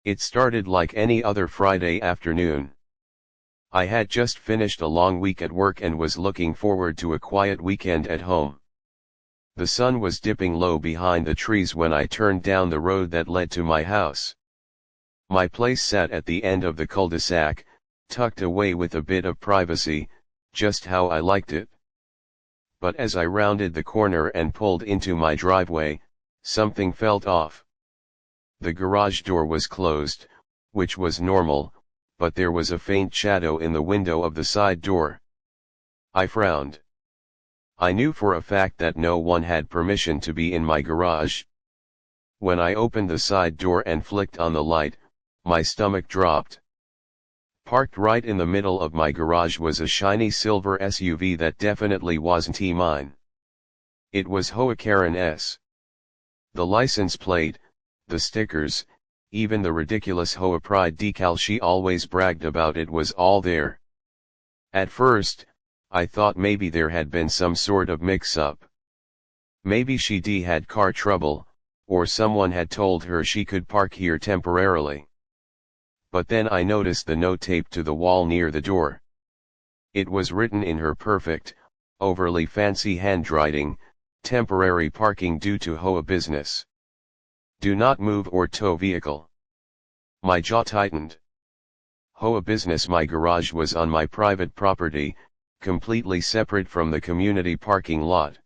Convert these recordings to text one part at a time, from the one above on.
It started like any other Friday afternoon. I had just finished a long week at work and was looking forward to a quiet weekend at home. The sun was dipping low behind the trees when I turned down the road that led to my house. My place sat at the end of the cul-de-sac, tucked away with a bit of privacy, just how I liked it. But as I rounded the corner and pulled into my driveway, something felt off. The garage door was closed, which was normal, but there was a faint shadow in the window of the side door. I frowned. I knew for a fact that no one had permission to be in my garage. When I opened the side door and flicked on the light, my stomach dropped. Parked right in the middle of my garage was a shiny silver SUV that definitely wasn't mine. It was Hoa Karen S. The license plate, the stickers, even the ridiculous Hoa Pride decal she always bragged about, it was all there. At first, I thought maybe there had been some sort of mix-up. Maybe she had car trouble, or someone had told her she could park here temporarily. But then I noticed the note taped to the wall near the door. It was written in her perfect, overly fancy handwriting, "Temporary parking due to Hoa business. Do not move or tow vehicle." My jaw tightened. Hoa business. My garage was on my private property, completely separate from the community parking lot.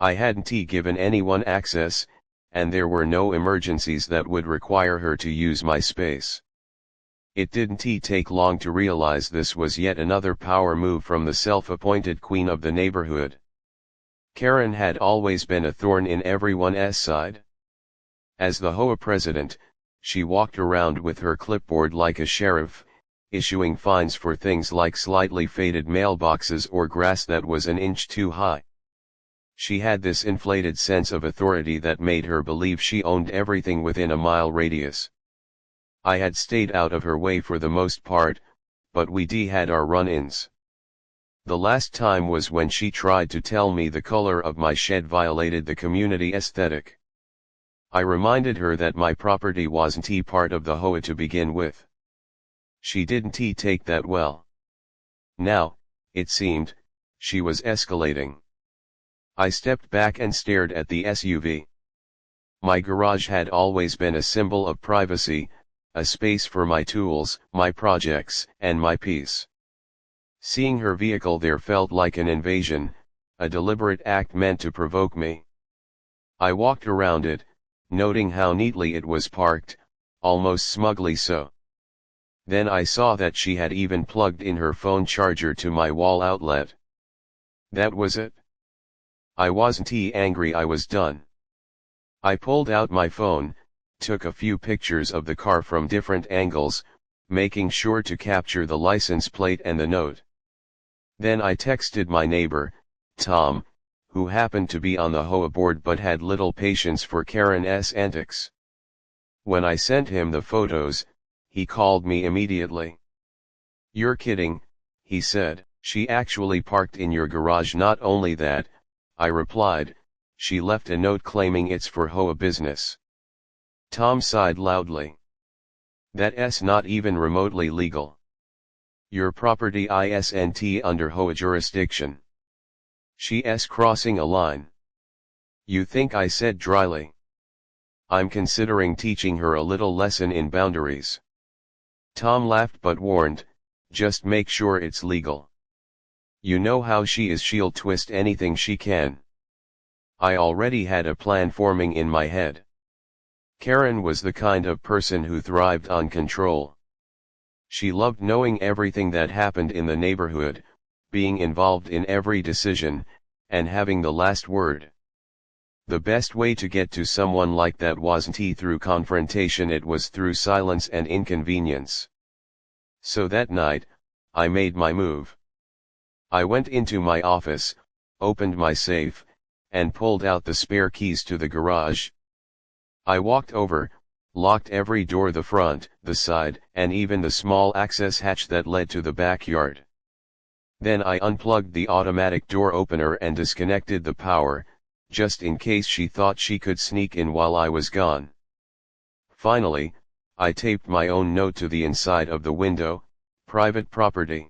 I hadn't given anyone access, and there were no emergencies that would require her to use my space. It didn't take long to realize this was yet another power move from the self-appointed queen of the neighborhood. Karen had always been a thorn in everyone's side. As the Hoa president, she walked around with her clipboard like a sheriff, issuing fines for things like slightly faded mailboxes or grass that was an inch too high. She had this inflated sense of authority that made her believe she owned everything within a mile radius. I had stayed out of her way for the most part, but we had our run-ins. The last time was when she tried to tell me the color of my shed violated the community aesthetic. I reminded her that my property wasn't part of the Hoa to begin with. She didn't take that well. Now, it seemed, she was escalating. I stepped back and stared at the SUV. My garage had always been a symbol of privacy, a space for my tools, my projects, and my peace. Seeing her vehicle there felt like an invasion, a deliberate act meant to provoke me. I walked around it, noting how neatly it was parked, almost smugly so. Then I saw that she had even plugged in her phone charger to my wall outlet. That was it. I wasn't angry, I was done. I pulled out my phone, took a few pictures of the car from different angles, making sure to capture the license plate and the note. Then I texted my neighbor, Tom, who happened to be on the Hoa board but had little patience for Karen's antics. When I sent him the photos, he called me immediately. "You're kidding," he said. "She actually parked in your garage." "Not only that," I replied, "she left a note claiming it's for Hoa business." Tom sighed loudly. "That's not even remotely legal. Your property isn't under Hoa jurisdiction. She's crossing a line." "You think," I said dryly. "I'm considering teaching her a little lesson in boundaries." Tom laughed but warned, "Just make sure it's legal. You know how she is, she'll twist anything she can." I already had a plan forming in my head. Karen was the kind of person who thrived on control. She loved knowing everything that happened in the neighborhood, being involved in every decision, and having the last word. The best way to get to someone like that wasn't through confrontation, it was through silence and inconvenience. So that night, I made my move. I went into my office, opened my safe, and pulled out the spare keys to the garage. I walked over, locked every door, the front, the side, and even the small access hatch that led to the backyard. Then I unplugged the automatic door opener and disconnected the power, just in case she thought she could sneak in while I was gone. Finally, I taped my own note to the inside of the window: private property.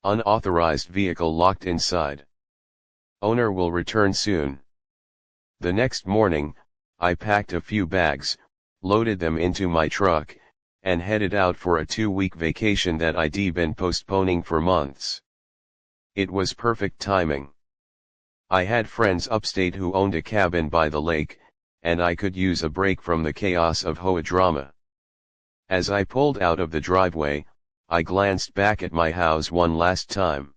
Unauthorized vehicle locked inside. Owner will return soon. The next morning, I packed a few bags, loaded them into my truck, and headed out for a 2-week vacation that I'd been postponing for months. It was perfect timing. I had friends upstate who owned a cabin by the lake, and I could use a break from the chaos of Hoa drama. As I pulled out of the driveway, I glanced back at my house one last time.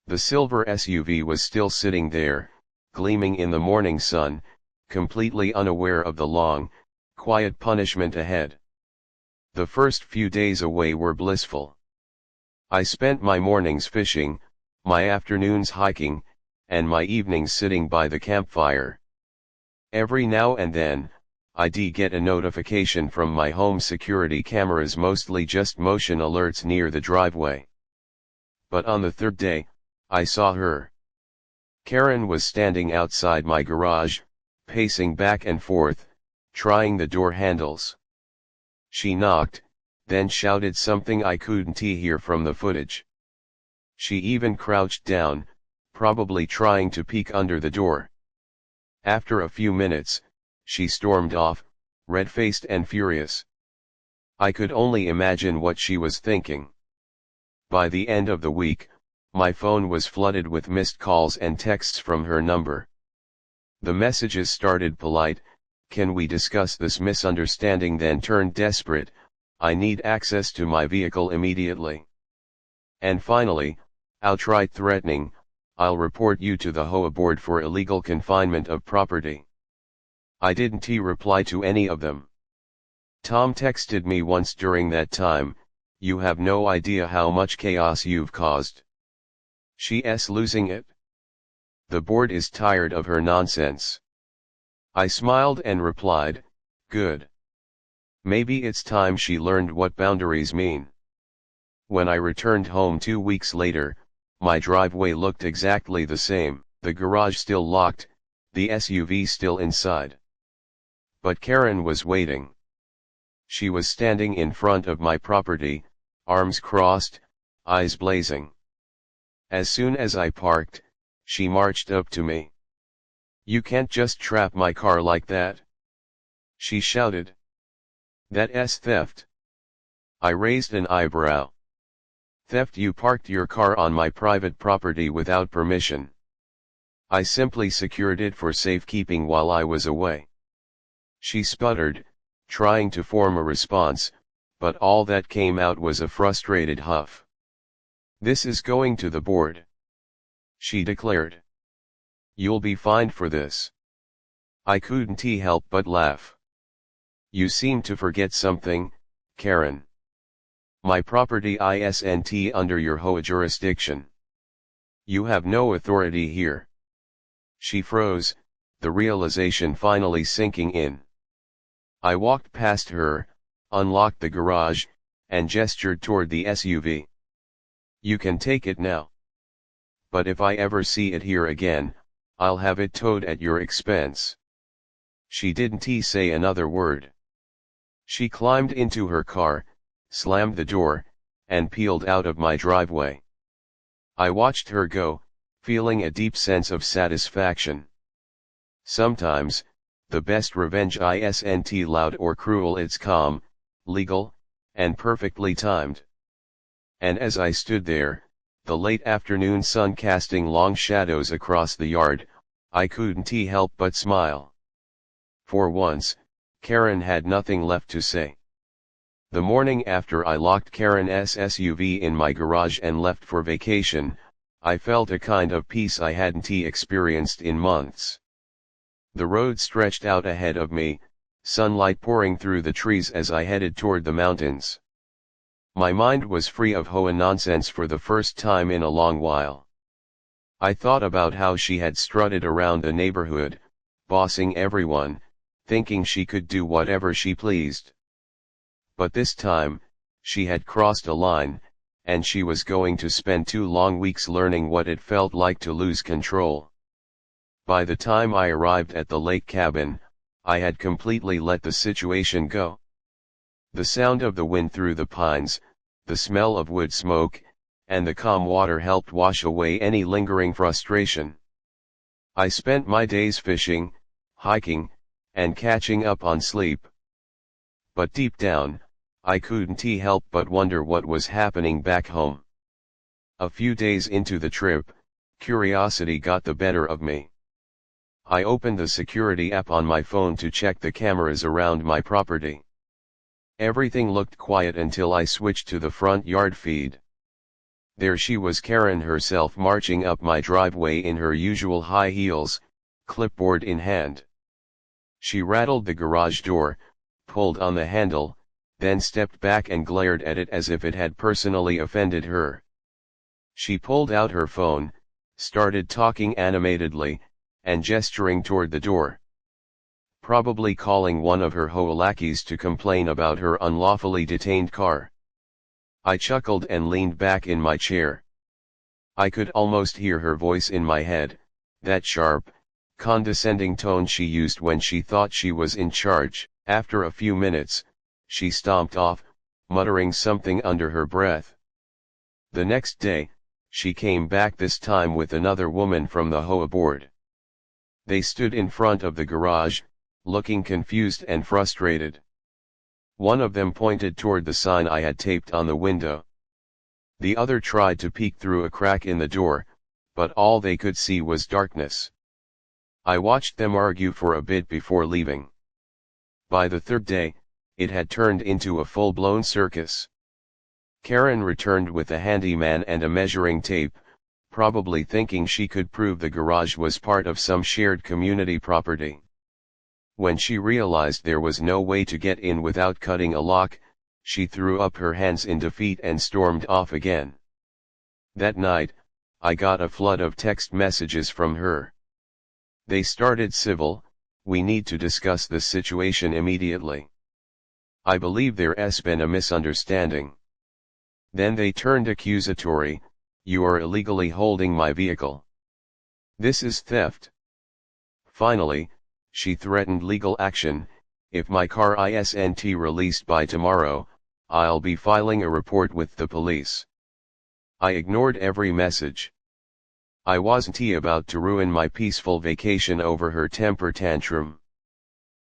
The silver SUV was still sitting there, gleaming in the morning sun, completely unaware of the long, quiet punishment ahead. The first few days away were blissful. I spent my mornings fishing, my afternoons hiking, and my evenings sitting by the campfire. Every now and then, I'd get a notification from my home security cameras, mostly just motion alerts near the driveway. But on the third day, I saw her. Karen was standing outside my garage, pacing back and forth, trying the door handles. She knocked, then shouted something I couldn't hear from the footage. She even crouched down, probably trying to peek under the door. After a few minutes, she stormed off, red-faced and furious. I could only imagine what she was thinking. By the end of the week, my phone was flooded with missed calls and texts from her number. The messages started polite: "Can we discuss this misunderstanding?" then turned desperate: "I need access to my vehicle immediately." And finally, outright threatening: "I'll report you to the Hoa board for illegal confinement of property." I didn't reply to any of them. Tom texted me once during that time: "You have no idea how much chaos you've caused. She's losing it. The board is tired of her nonsense." I smiled and replied, "Good. Maybe it's time she learned what boundaries mean." When I returned home 2 weeks later, my driveway looked exactly the same, the garage still locked, the SUV still inside. But Karen was waiting. She was standing in front of my property, arms crossed, eyes blazing. As soon as I parked, she marched up to me. "You can't just trap my car like that," she shouted. "That's theft." I raised an eyebrow. "Theft? You parked your car on my private property without permission. I simply secured it for safekeeping while I was away." She sputtered, trying to form a response, but all that came out was a frustrated huff. "This is going to the board," she declared. "You'll be fined for this." I couldn't help but laugh. "You seem to forget something, Karen. My property isn't under your Hoa jurisdiction. You have no authority here." She froze, the realization finally sinking in. I walked past her, unlocked the garage, and gestured toward the SUV. "You can take it now. But if I ever see it here again, I'll have it towed at your expense." She didn't say another word. She climbed into her car, slammed the door, and peeled out of my driveway. I watched her go, feeling a deep sense of satisfaction. Sometimes, the best revenge isn't loud or cruel, it's calm, legal, and perfectly timed. And as I stood there, the late afternoon sun casting long shadows across the yard, I couldn't help but smile. For once, Karen had nothing left to say. The morning after I locked Karen's SUV in my garage and left for vacation, I felt a kind of peace I hadn't experienced in months. The road stretched out ahead of me, sunlight pouring through the trees as I headed toward the mountains. My mind was free of Hoa nonsense for the first time in a long while. I thought about how she had strutted around the neighborhood, bossing everyone, thinking she could do whatever she pleased. But this time, she had crossed a line, and she was going to spend 2 long weeks learning what it felt like to lose control. By the time I arrived at the lake cabin, I had completely let the situation go. The sound of the wind through the pines, the smell of wood smoke, and the calm water helped wash away any lingering frustration. I spent my days fishing, hiking, and catching up on sleep. But deep down, I couldn't help but wonder what was happening back home. A few days into the trip, curiosity got the better of me. I opened the security app on my phone to check the cameras around my property. Everything looked quiet until I switched to the front yard feed. There she was, Karen herself, marching up my driveway in her usual high heels, clipboard in hand. She rattled the garage door, pulled on the handle, then stepped back and glared at it as if it had personally offended her. She pulled out her phone, started talking animatedly, and gesturing toward the door. Probably calling one of her lackeys to complain about her unlawfully detained car. I chuckled and leaned back in my chair. I could almost hear her voice in my head, that sharp, condescending tone she used when she thought she was in charge. After a few minutes, she stomped off, muttering something under her breath. The next day, she came back, this time with another woman from the HOA board. They stood in front of the garage, looking confused and frustrated. One of them pointed toward the sign I had taped on the window. The other tried to peek through a crack in the door, but all they could see was darkness. I watched them argue for a bit before leaving. By the third day, it had turned into a full-blown circus. Karen returned with a handyman and a measuring tape, probably thinking she could prove the garage was part of some shared community property. When she realized there was no way to get in without cutting a lock, she threw up her hands in defeat and stormed off again. That night, I got a flood of text messages from her. They started civil: "We need to discuss this situation immediately. I believe there's been a misunderstanding." Then they turned accusatory: "You are illegally holding my vehicle. This is theft." Finally, she threatened legal action: "If my car isn't released by tomorrow, I'll be filing a report with the police." I ignored every message. I wasn't about to ruin my peaceful vacation over her temper tantrum.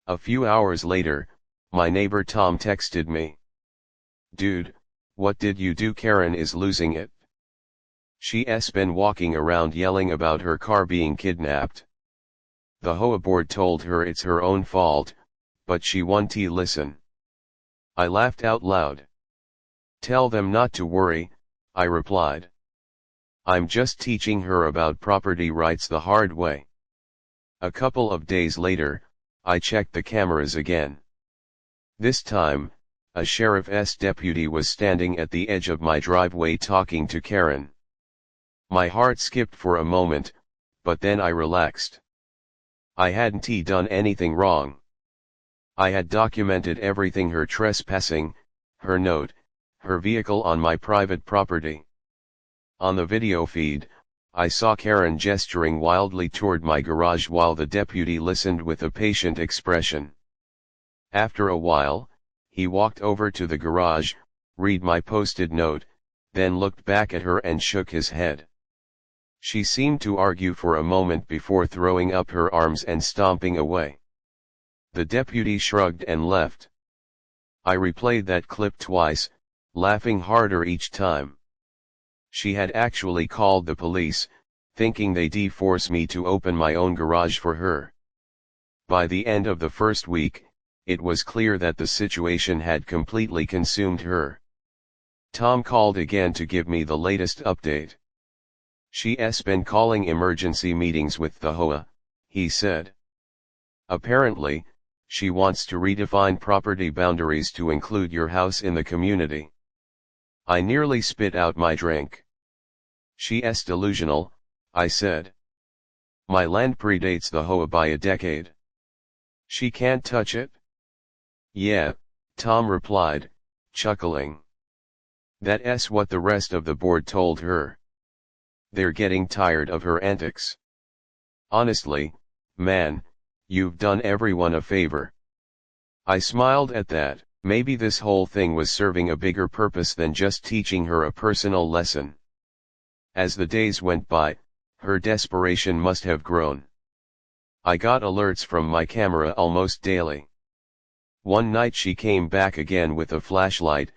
A few hours later, my neighbor Tom texted me. "Dude, what did you do? Karen is losing it. She's been walking around yelling about her car being kidnapped. The HOA board told her it's her own fault, but she won't listen." I laughed out loud. "Tell them not to worry," I replied. "I'm just teaching her about property rights the hard way." A couple of days later, I checked the cameras again. This time, a sheriff's deputy was standing at the edge of my driveway talking to Karen. My heart skipped for a moment, but then I relaxed. I hadn't done anything wrong. I had documented everything: her trespassing, her note, her vehicle on my private property. On the video feed, I saw Karen gesturing wildly toward my garage while the deputy listened with a patient expression. After a while, he walked over to the garage, read my posted note, then looked back at her and shook his head. She seemed to argue for a moment before throwing up her arms and stomping away. The deputy shrugged and left. I replayed that clip twice, laughing harder each time. She had actually called the police, thinking they'd force me to open my own garage for her. By the end of the first week, it was clear that the situation had completely consumed her. Tom called again to give me the latest update. "She's been calling emergency meetings with the HOA," he said. "Apparently, she wants to redefine property boundaries to include your house in the community." I nearly spit out my drink. "She's delusional," I said. "My land predates the HOA by a decade. She can't touch it." "Yeah," Tom replied, chuckling. "That's what the rest of the board told her. They're getting tired of her antics. Honestly, man, you've done everyone a favor." I smiled at that. Maybe this whole thing was serving a bigger purpose than just teaching her a personal lesson. As the days went by, her desperation must have grown. I got alerts from my camera almost daily. One night she came back again with a flashlight,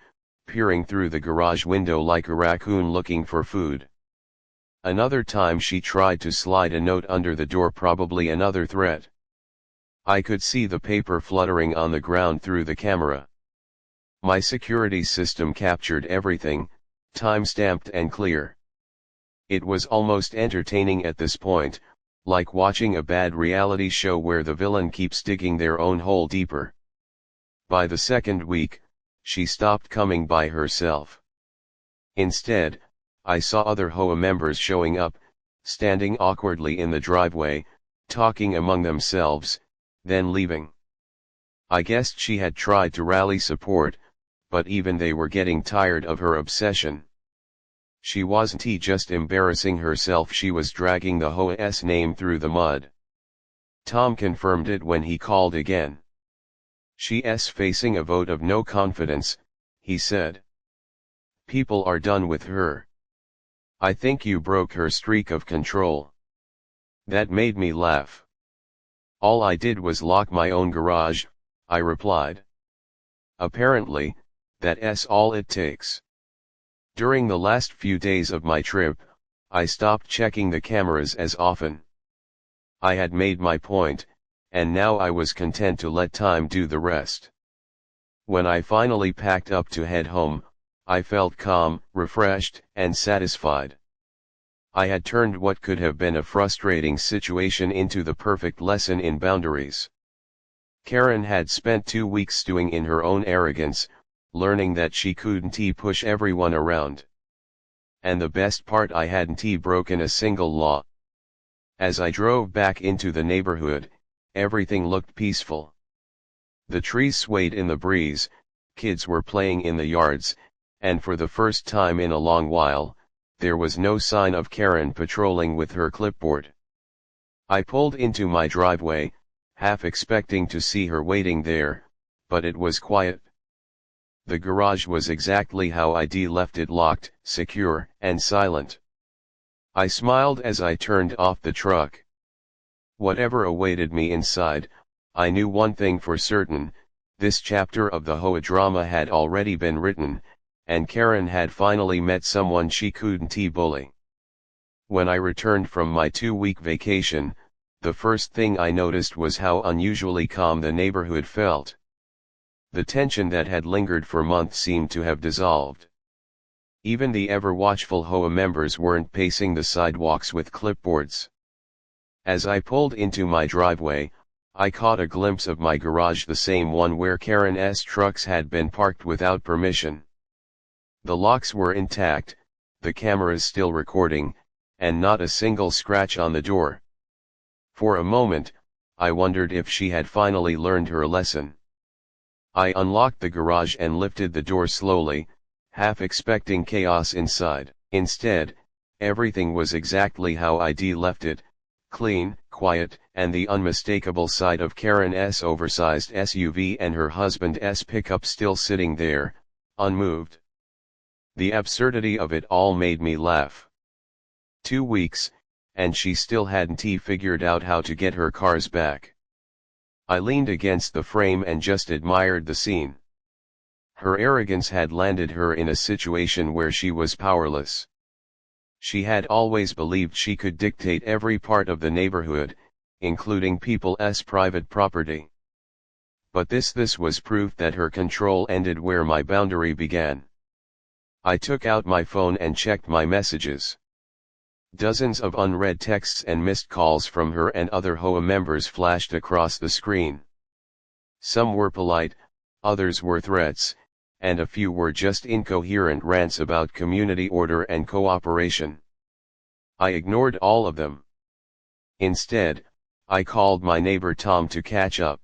peering through the garage window like a raccoon looking for food. Another time she tried to slide a note under the door, probably another threat. I could see the paper fluttering on the ground through the camera. My security system captured everything, time-stamped and clear. It was almost entertaining at this point, like watching a bad reality show where the villain keeps digging their own hole deeper. By the second week, she stopped coming by herself. Instead, I saw other HOA members showing up, standing awkwardly in the driveway, talking among themselves, then leaving. I guessed she had tried to rally support, but even they were getting tired of her obsession. She wasn't just embarrassing herself, she was dragging the HOA's name through the mud. Tom confirmed it when he called again. She's facing a vote of no confidence, he said. People are done with her. I think you broke her streak of control. That made me laugh. All I did was lock my own garage, I replied. Apparently, that's all it takes. During the last few days of my trip, I stopped checking the cameras as often. I had made my point, and now I was content to let time do the rest. When I finally packed up to head home, I felt calm, refreshed, and satisfied. I had turned what could have been a frustrating situation into the perfect lesson in boundaries. Karen had spent 2 weeks stewing in her own arrogance, learning that she couldn't push everyone around. And the best part, I hadn't broken a single law. As I drove back into the neighborhood, everything looked peaceful. The trees swayed in the breeze, kids were playing in the yards, and for the first time in a long while, there was no sign of Karen patrolling with her clipboard. I pulled into my driveway, half expecting to see her waiting there, but it was quiet. The garage was exactly how I'd left it, locked, secure, and silent. I smiled as I turned off the truck. Whatever awaited me inside, I knew one thing for certain: this chapter of the HOA drama had already been written, and Karen had finally met someone she couldn't bully. When I returned from my 2-week vacation, the first thing I noticed was how unusually calm the neighborhood felt. The tension that had lingered for months seemed to have dissolved. Even the ever-watchful HOA members weren't pacing the sidewalks with clipboards. As I pulled into my driveway, I caught a glimpse of my garage, the same one where Karen's trucks had been parked without permission. The locks were intact, the cameras still recording, and not a single scratch on the door. For a moment, I wondered if she had finally learned her lesson. I unlocked the garage and lifted the door slowly, half expecting chaos inside. Instead, everything was exactly how I'd left it: clean, quiet, and the unmistakable sight of Karen's oversized SUV and her husband's pickup still sitting there, unmoved. The absurdity of it all made me laugh. 2 weeks, and she still hadn't figured out how to get her cars back. I leaned against the frame and just admired the scene. Her arrogance had landed her in a situation where she was powerless. She had always believed she could dictate every part of the neighborhood, including people's private property. But this was proof that her control ended where my boundary began. I took out my phone and checked my messages. Dozens of unread texts and missed calls from her and other HOA members flashed across the screen. Some were polite, others were threats, and a few were just incoherent rants about community order and cooperation. I ignored all of them. Instead, I called my neighbor Tom to catch up.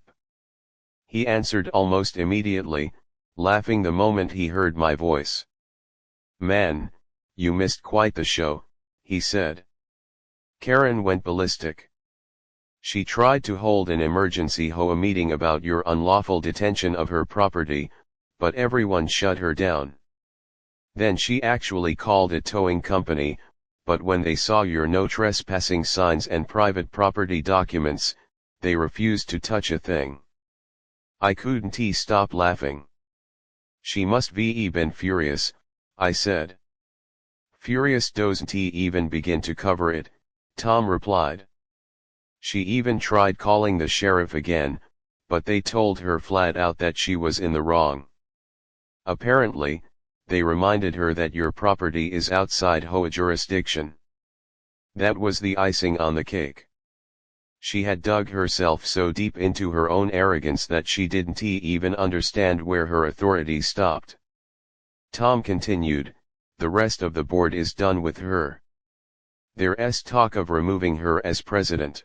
He answered almost immediately, laughing the moment he heard my voice. "Man, you missed quite the show," he said. "Karen went ballistic. She tried to hold an emergency HOA meeting about your unlawful detention of her property, but everyone shut her down. Then she actually called a towing company, but when they saw your no trespassing signs and private property documents, they refused to touch a thing. I couldn't stop laughing. She must be been furious, I said. Furious doesn't even begin to cover it, Tom replied. She even tried calling the sheriff again, but they told her flat out that she was in the wrong. Apparently, they reminded her that your property is outside HOA jurisdiction. That was the icing on the cake. She had dug herself so deep into her own arrogance that she didn't even understand where her authority stopped. Tom continued, the rest of the board is done with her. There's talk of removing her as president.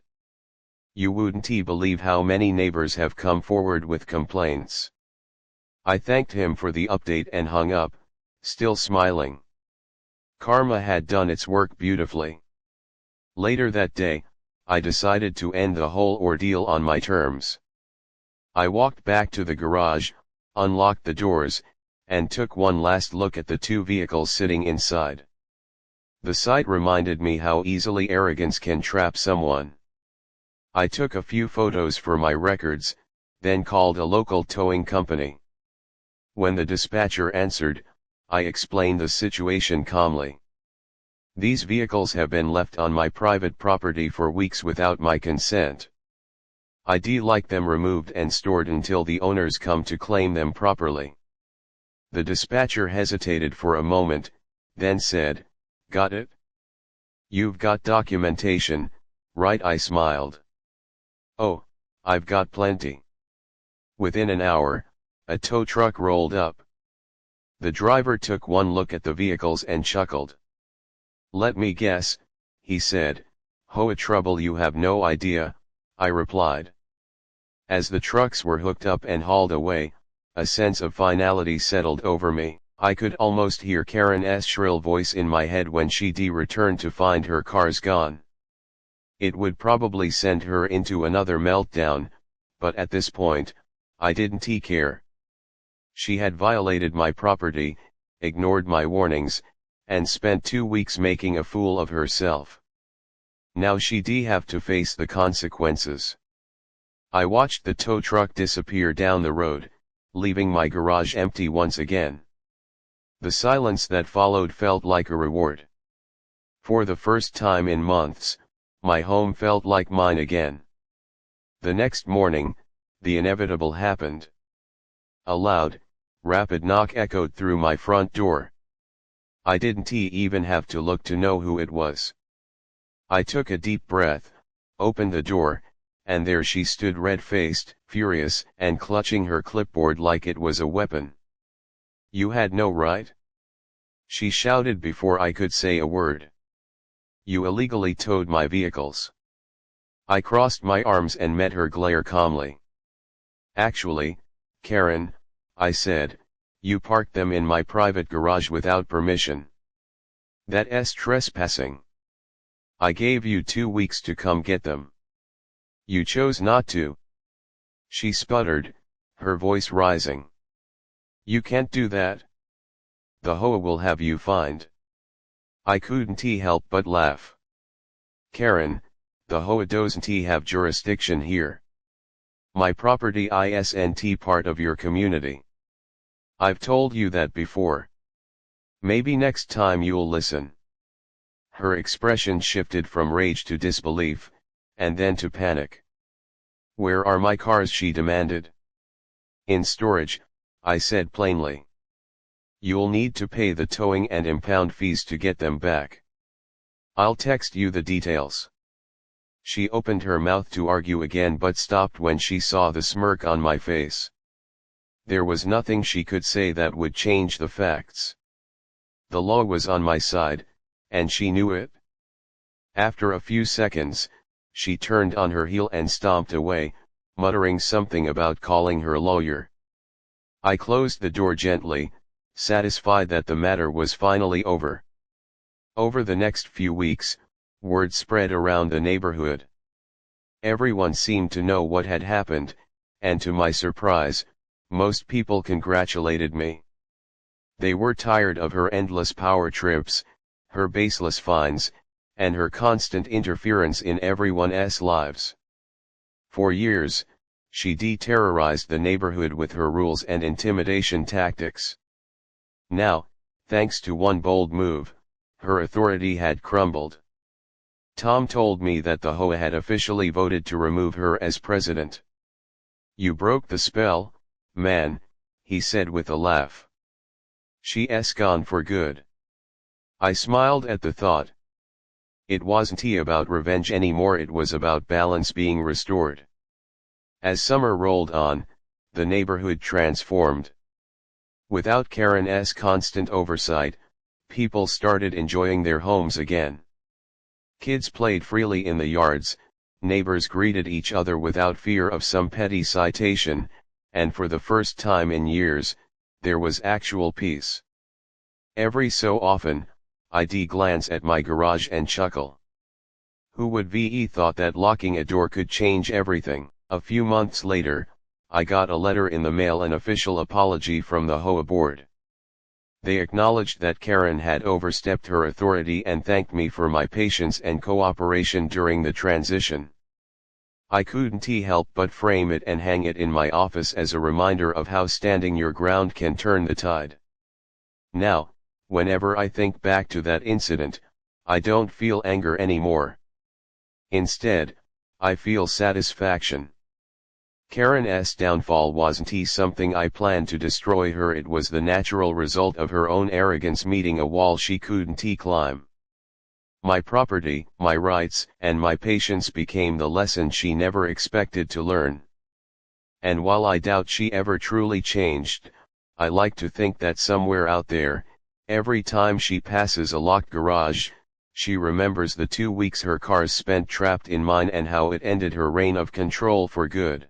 You wouldn't believe how many neighbors have come forward with complaints. I thanked him for the update and hung up, still smiling. Karma had done its work beautifully. Later that day, I decided to end the whole ordeal on my terms. I walked back to the garage, unlocked the doors, and took one last look at the two vehicles sitting inside. The sight reminded me how easily arrogance can trap someone. I took a few photos for my records, then called a local towing company. When the dispatcher answered, I explained the situation calmly. These vehicles have been left on my private property for weeks without my consent. I'd like them removed and stored until the owners come to claim them properly. The dispatcher hesitated for a moment, then said, "Got it? You've got documentation, right?" I smiled. "Oh, I've got plenty." Within an hour, a tow truck rolled up. The driver took one look at the vehicles and chuckled. "Let me guess," he said, "HOA trouble you have no idea," I replied. As the trucks were hooked up and hauled away, a sense of finality settled over me. I could almost hear Karen's shrill voice in my head when she returned to find her cars gone. It would probably send her into another meltdown, but at this point, I didn't care. She had violated my property, ignored my warnings, and spent 2 weeks making a fool of herself. Now she'd have to face the consequences. I watched the tow truck disappear down the road, leaving my garage empty once again. The silence that followed felt like a reward. For the first time in months, my home felt like mine again. The next morning, the inevitable happened. A loud, rapid knock echoed through my front door. I didn't even have to look to know who it was. I took a deep breath, opened the door, and there she stood, red-faced, furious, and clutching her clipboard like it was a weapon. "You had no right?" she shouted before I could say a word. "You illegally towed my vehicles." I crossed my arms and met her glare calmly. "Actually, Karen," I said, "you parked them in my private garage without permission. That's trespassing. I gave you 2 weeks to come get them. You chose not to." She sputtered, her voice rising. "You can't do that. The HOA will have you fined." I couldn't help but laugh. "Karen, the HOA doesn't have jurisdiction here. My property isn't part of your community. I've told you that before. Maybe next time you'll listen." Her expression shifted from rage to disbelief, and then to panic. "Where are my cars?" she demanded. "In storage," I said plainly. "You'll need to pay the towing and impound fees to get them back. I'll text you the details." She opened her mouth to argue again but stopped when she saw the smirk on my face. There was nothing she could say that would change the facts. The law was on my side, and she knew it. After a few seconds, she turned on her heel and stomped away, muttering something about calling her lawyer. I closed the door gently, satisfied that the matter was finally over. Over the next few weeks, word spread around the neighborhood. Everyone seemed to know what had happened, and to my surprise, Most people congratulated me. They were tired of her endless power trips, her baseless fines, and her constant interference in everyone's lives. For years, she terrorized the neighborhood with her rules and intimidation tactics. Now, thanks to one bold move, her authority had crumbled. Tom told me that the HOA had officially voted to remove her as president. "You broke the spell, man," he said with a laugh. "She's gone for good." I smiled at the thought. It wasn't about revenge anymore, it was about balance being restored. As summer rolled on, the neighborhood transformed. Without Karen's constant oversight, people started enjoying their homes again. Kids played freely in the yards, neighbors greeted each other without fear of some petty citation, and for the first time in years, there was actual peace. Every so often, I'd glance at my garage and chuckle. Who would have thought that locking a door could change everything? A few months later, I got a letter in the mail, an official apology from the HOA board. They acknowledged that Karen had overstepped her authority and thanked me for my patience and cooperation during the transition. I couldn't help but frame it and hang it in my office as a reminder of how standing your ground can turn the tide. Now, whenever I think back to that incident, I don't feel anger anymore. Instead, I feel satisfaction. Karen's downfall wasn't something I planned to destroy her, it was the natural result of her own arrogance meeting a wall she couldn't climb. My property, my rights, and my patience became the lesson she never expected to learn. And while I doubt she ever truly changed, I like to think that somewhere out there, every time she passes a locked garage, she remembers the 2 weeks her cars spent trapped in mine and how it ended her reign of control for good.